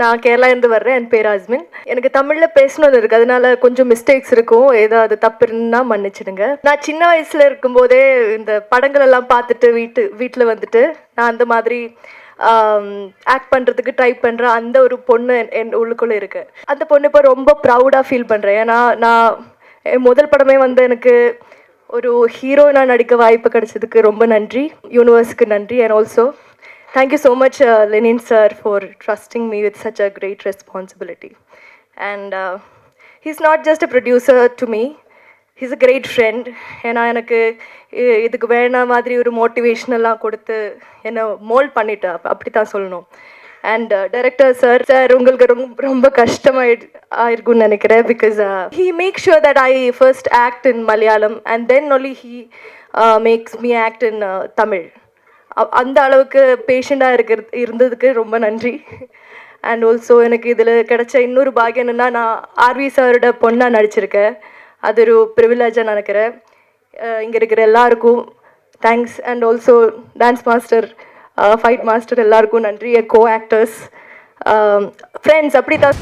நான் கேரளாலேருந்து வர்றேன். என் பேர் அஸ்மின். எனக்கு தமிழில் பேசணும்னு இருக்குது, அதனால கொஞ்சம் மிஸ்டேக்ஸ் இருக்கும். ஏதாவது தப்பு இருந்தால் மன்னிச்சிடுங்க. நான் சின்ன வயசில் இருக்கும்போதே இந்த படங்கள் எல்லாம் பார்த்துட்டு வீட்டில் வந்துட்டு நான் அந்த மாதிரி ஆக்ட் பண்ணுறதுக்கு ட்ரை பண்ணுற அந்த ஒரு பொண்ணு என் உள்ளுக்குள்ளே இருக்குது. அந்த பொண்ணு இப்போ ரொம்ப ப்ரௌடாக ஃபீல் பண்ணுறேன். ஏன்னா நான் என் முதல் படமே வந்து எனக்கு ஒரு ஹீரோயினாக நடிக்க வாய்ப்பு கிடைச்சதுக்கு ரொம்ப நன்றி. யூனிவர்ஸ்க்கு நன்றி. And also thank you so much, Lenin sir, for trusting me with such a great responsibility. And he's not just a producer to me, he's a great friend. ஏன்னா எனக்கு இதுக்கு வேணா மாதிரி ஒரு மோட்டிவேஷனெல்லாம் கொடுத்து என்னை மோல்ட் பண்ணிட்டா, அப்படி தான் சொல்லணும். அண்ட் டைரக்டர் சார் உங்களுக்கு ரொம்ப கஷ்டமாயிருக்கும்னு நினைக்கிறேன். Because he makes sure that I first act in Malayalam and then only he makes me act in Tamil. அந்த அளவுக்கு பேஷண்ட்டாக இருந்ததுக்கு ரொம்ப நன்றி. அண்ட் ஆல்சோ எனக்கு இதில் கிடைச்ச இன்னொரு பாக்கியம் என்னென்னா, நான் ஆர்வி சாரோட பொண்ணாக நடிச்சிருக்கேன். அது ஒரு ப்ரிவிலேஜாக நினைக்கிறேன். இங்கே இருக்கிற எல்லாருக்கும் thanks. And also dance master, fight master எல்லாருக்கும் நன்றி. கோ ஆக்டர்ஸ், ஃப்ரெண்ட்ஸ், அப்படி தான்.